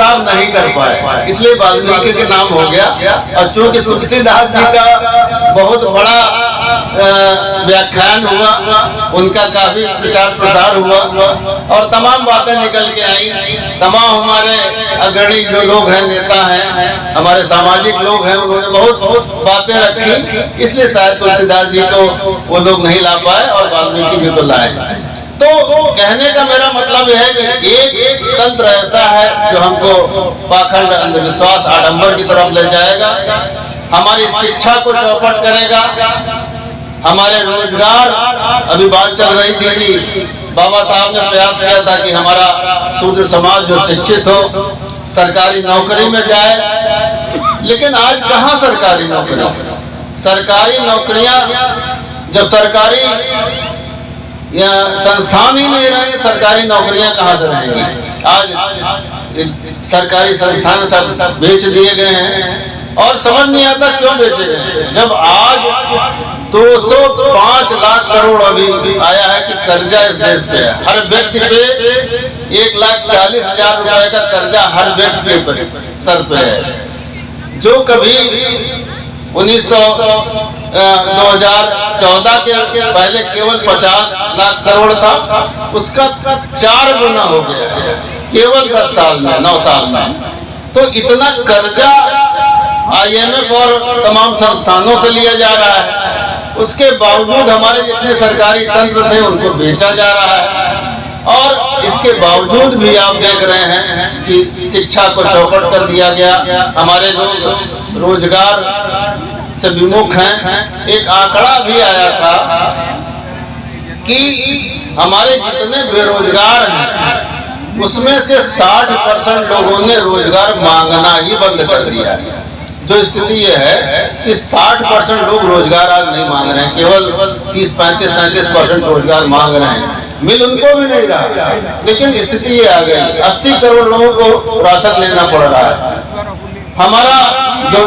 बरकरार नहीं कर पाए, इसलिए वाल्मीकि के नाम हो गया। और चूंकि तुलसीदास जी का बहुत बड़ा व्याख्यान हुआ, उनका काफी प्रचार प्रसार हुआ और तमाम बातें निकल के आई। तमाम हमारे अग्रणी जो लोग हैं, नेता हैं, हमारे सामाजिक लोग हैं, उन्होंने बहुत बातें रखी, इसलिए शायद तुलसीदास जी को वो लोग नहीं ला पाए और वाल्मीकि जी को लाए। तो कहने का मेरा मतलब यह है कि एक तंत्र ऐसा है जो हमको पाखंड, अंधविश्वास, आडंबर की तरफ ले जाएगा, हमारी शिक्षा को चौपट करेगा, हमारे रोजगार, अभी बात चल रही थी कि बाबा साहब ने प्रयास किया था कि हमारा शूद्र समाज जो शिक्षित हो, सरकारी नौकरी में जाए, लेकिन आज कहाँ सरकारी नौकरी? सरकारी नौकरियां, जब सरकारी या संस्थान ही नहीं रहेंगे, सरकारी नौकरियां कहाँ से रहेंगी? आज सरकारी संस्थान सब बेच दिए गए हैं और समझ नहीं आता क्यों बेचे गए। जब आज 205 लाख करोड़ अभी आया है कि कर्जा इस देश पे है, हर व्यक्ति पे 1,40,000 रुपए का कर्जा हर व्यक्ति पे सर पे है, जो कभी 2014 के पहले केवल 50 लाख करोड़ था, उसका 4 गुना हो गया केवल 10 साल में, 9 साल में। तो इतना कर्जा IMF और तमाम संस्थानों से लिया जा रहा है, उसके बावजूद हमारे जितने सरकारी तंत्र थे उनको बेचा जा रहा है। और इसके बावजूद भी आप देख रहे हैं कि शिक्षा को चौपट कर दिया गया, हमारे लोग रोजगार से विमुख हैं। एक आंकड़ा भी आया था कि हमारे जितने बेरोजगार हैं उसमें से 60% लोगों ने रोजगार मांगना ही बंद कर दिया है। जो स्थिति ये है कि 60% लोग रोजगार आज नहीं मांग रहे हैं, केवल 30, 35, 37% रोजगार मांग रहे हैं, मिल उनको भी नहीं रहा। लेकिन स्थिति ये आ गई, 80 करोड़ लोगों को राशन लेना पड़ रहा है। हमारा जो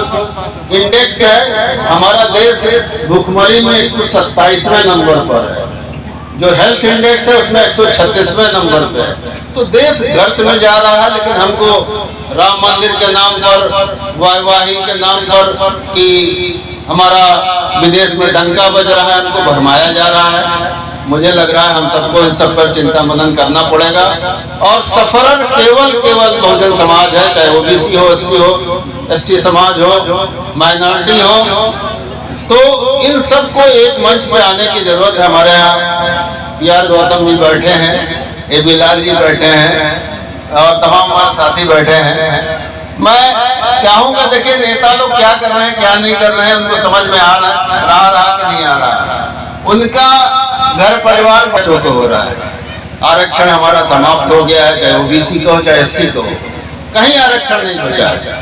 इंडेक्स है, हमारा देश भुखमरी में 127वें नंबर पर है, जो हेल्थ इंडेक्स है उसमें 136वें नंबर पे है। तो देश गर्त में जा रहा है, लेकिन हमको राम मंदिर के नाम पर, वाहवाही के नाम पर कि हमारा विदेश में डंका बज रहा है, हमको भरमाया जा रहा है। मुझे लग रहा है हम सबको इन सब पर चिंता मनन करना पड़ेगा। और सफरन केवल बहुजन समाज है, चाहे OBC हो, SC हो, ST समाज हो, माइनॉरिटी हो, तो इन सबको एक मंच पे आने की जरूरत है। हमारे यहाँ PR गौतम जी बैठे हैं, AB लाल जी बैठे हैं और तमाम हमारे साथी बैठे हैं। मैं चाहूंगा, देखिए नेता लोग क्या कर रहे हैं, क्या नहीं कर रहे हैं, उनको समझ में आ रहा कि नहीं आ रहा। उनका घर परिवार बच्चों को हो रहा है, आरक्षण हमारा समाप्त हो गया है, चाहे OBC को हो चाहे SC को हो, कहीं आरक्षण नहीं बचा है।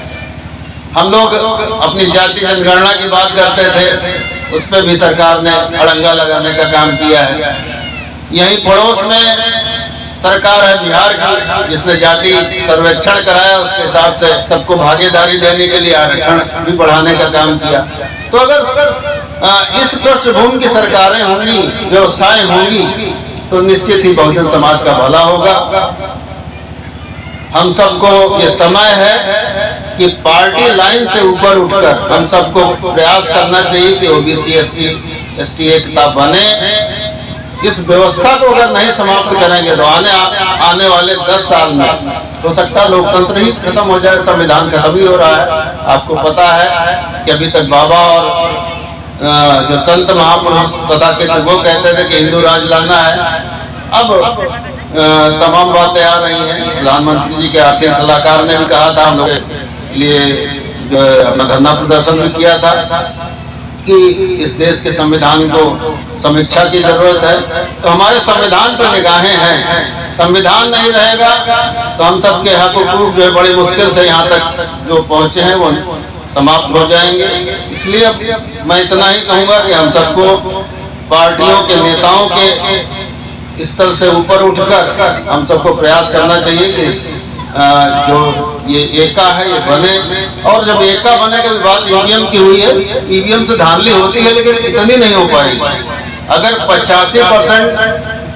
हम लोग अपनी जाति जनगणना की बात करते थे, उस पर भी सरकार ने अड़ंगा लगाने का काम किया है। यहीं पड़ोस में सरकार है बिहार की, जिसने जाति सर्वेक्षण कराया, उसके हिसाब से सबको भागीदारी देने के लिए आरक्षण भी बढ़ाने का काम किया। तो अगर इस पृष्ठभूमि की सरकारें होंगी, व्यवस्थाएं होंगी, तो निश्चित ही बहुजन समाज का भला होगा। हम सबको ये समय है कि पार्टी लाइन से ऊपर उठकर हम सबको प्रयास करना चाहिए कि OBC SC ST एकता बने। इस व्यवस्था को अगर नहीं समाप्त करेंगे तो आने वाले 10 साल में हो सकता है लोकतंत्र ही खत्म हो जाए, संविधान खत्म ही हो रहा है। आपको पता है कि अभी तक बाबा और जो संत महापुरुष तथाकथित वो कहते थे कि हिंदू राज लाना है। अब तमाम बातें आ रही हैं। प्रधानमंत्री जी के आर्थिक सलाहकार ने भी कहा था, हम लोग के लिए जो अपना धरना प्रदर्शन भी किया था कि इस देश के संविधान को समीक्षा की जरूरत है। तो हमारे संविधान पर निगाहें हैं, संविधान नहीं रहेगा तो हम सबके हक हुकूक जो है बड़ी मुश्किल से यहाँ तक जो पहुँचे हैं वो समाप्त हो जाएंगे। इसलिए अब मैं इतना ही कहूँगा कि हम सबको पार्टियों के नेताओं के स्तर से ऊपर उठकर हम सबको प्रयास करना चाहिए कि जो ये एका है ये बने। और जब एका बने की बात EVM की हुई है, EVM से धांधली होती है लेकिन इतनी नहीं हो पाएगी। अगर 85%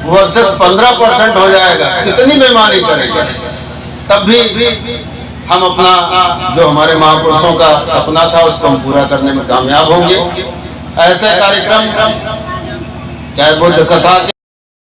वर्सेस 15% हो जाएगा, कितनी बेईमानी करेगा, तब भी हम अपना जो हमारे महापुरुषों का सपना था उसको हम पूरा करने में कामयाब होंगे। ऐसे कार्यक्रम चाहे बुद्ध कथा